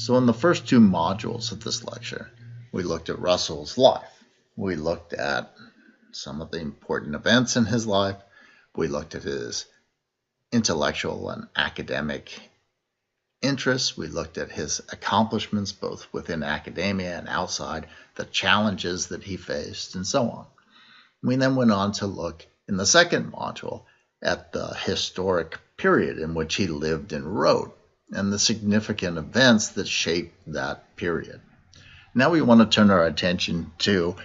So in the first two modules of this lecture, we looked at Russell's life. We looked at some of the important events in his life. We looked at his intellectual and academic interests. We looked at his accomplishments, both within academia and outside, the challenges that he faced, and so on. We then went on to look in the second module at the historic period in which he lived and wrote, and the significant events that shaped that period. Now we want to turn our attention to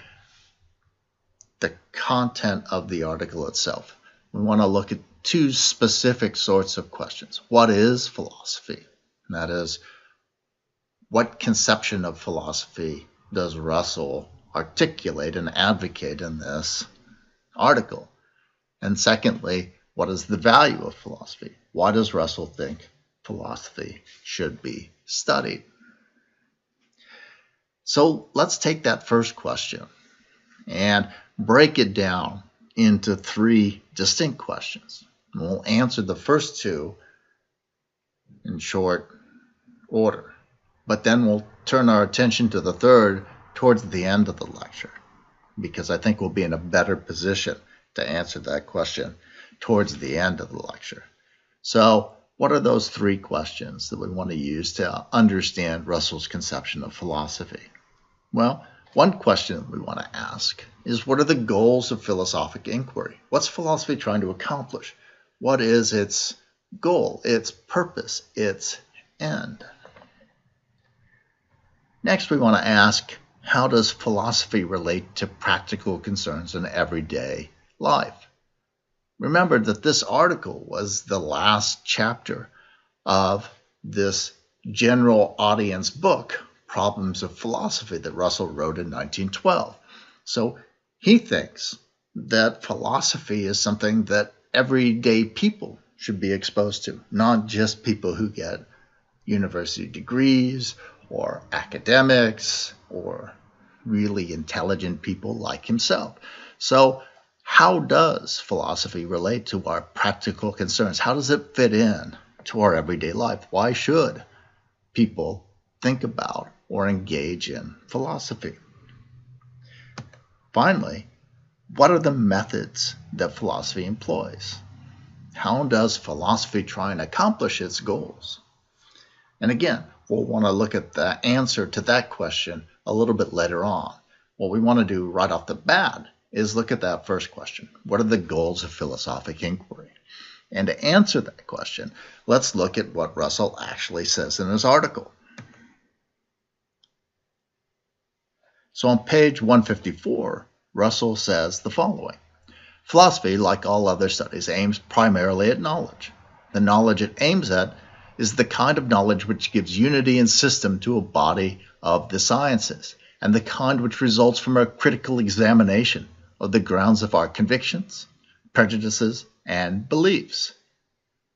the content of the article itself. We want to look at two specific sorts of questions. What is philosophy? That is, what conception of philosophy does Russell articulate and advocate in this article? And secondly, what is the value of philosophy? Why does Russell think philosophy should be studied? So let's take that first question and break it down into three distinct questions. We'll answer the first two in short order, but then we'll turn our attention to the third towards the end of the lecture, because I think we'll be in a better position to answer that question towards the end of the lecture. So what are those three questions that we want to use to understand Russell's conception of philosophy? Well, one question we want to ask is, what are the goals of philosophic inquiry? What's philosophy trying to accomplish? What is its goal, its purpose, its end? Next, we want to ask, how does philosophy relate to practical concerns in everyday life? Remember that this article was the last chapter of this general audience book, Problems of Philosophy, that Russell wrote in 1912. So he thinks that philosophy is something that everyday people should be exposed to, not just people who get university degrees or academics or really intelligent people like himself. So how does philosophy relate to our practical concerns? How does it fit in to our everyday life? Why should people think about or engage in philosophy? Finally, what are the methods that philosophy employs? How does philosophy try and accomplish its goals? And again, we'll want to look at the answer to that question a little bit later on. What we want to do right off the bat is look at that first question. What are the goals of philosophic inquiry? And to answer that question, let's look at what Russell actually says in his article. So on page 154, Russell says the following: philosophy, like all other studies, aims primarily at knowledge. The knowledge it aims at is the kind of knowledge which gives unity and system to a body of the sciences, and the kind which results from a critical examination of the grounds of our convictions, prejudices, and beliefs.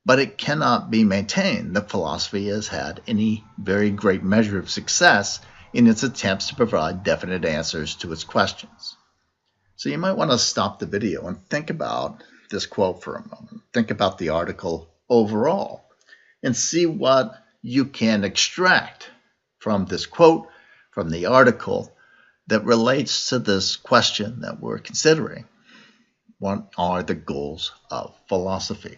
But it cannot be maintained that philosophy has had any very great measure of success in its attempts to provide definite answers to its questions. So you might want to stop the video and think about this quote for a moment. Think about the article overall and see what you can extract from this quote, from the article, that relates to this question that we're considering. What are the goals of philosophy?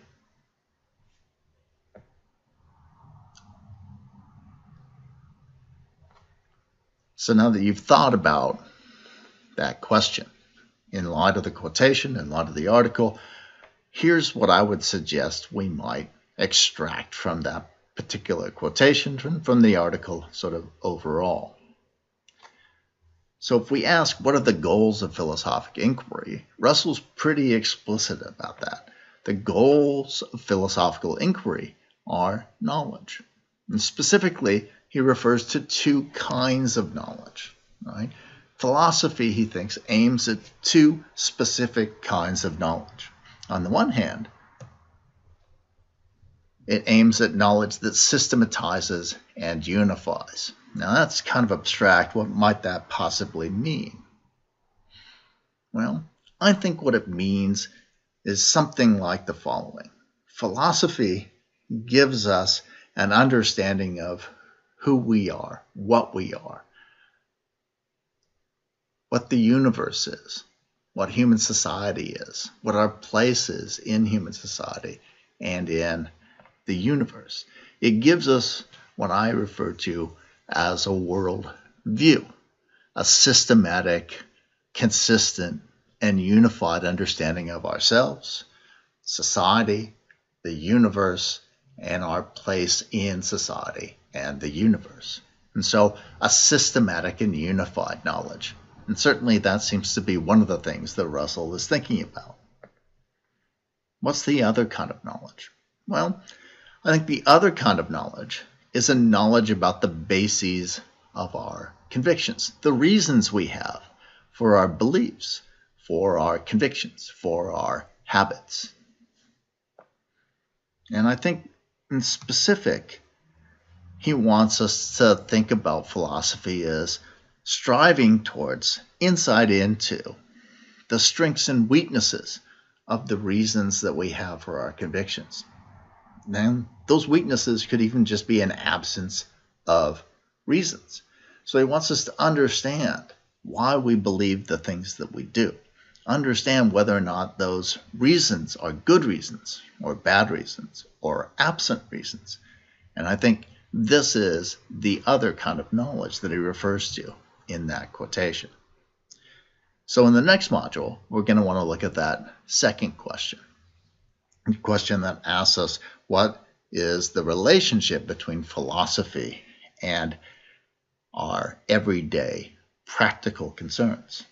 So now that you've thought about that question, in light of the quotation, in light of the article, here's what I would suggest we might extract from that particular quotation, from the article sort of overall. So if we ask, what are the goals of philosophic inquiry, Russell's pretty explicit about that. The goals of philosophical inquiry are knowledge. And specifically, he refers to two kinds of knowledge, right? Philosophy, he thinks, aims at two specific kinds of knowledge. On the one hand, it aims at knowledge that systematizes and unifies. Now that's kind of abstract. What might that possibly mean? Well, I think what it means is something like the following. Philosophy gives us an understanding of who we are, what the universe is, what human society is, what our place is in human society and in the universe. It gives us what I refer to as a world view, a systematic, consistent, and unified understanding of ourselves, society, the universe, and our place in society and the universe. And so a systematic and unified knowledge. And certainly that seems to be one of the things that Russell is thinking about. What's the other kind of knowledge? Well, I think the other kind of knowledge is a knowledge about the bases of our convictions, the reasons we have for our beliefs, for our convictions, for our habits. And I think in specific, he wants us to think about philosophy as striving towards insight into the strengths and weaknesses of the reasons that we have for our convictions. And those weaknesses could even just be an absence of reasons. So he wants us to understand why we believe the things that we do. Understand whether or not those reasons are good reasons or bad reasons or absent reasons. And I think this is the other kind of knowledge that he refers to in that quotation. So in the next module, we're going to want to look at that second question. A question that asks us, what is the relationship between philosophy and our everyday practical concerns?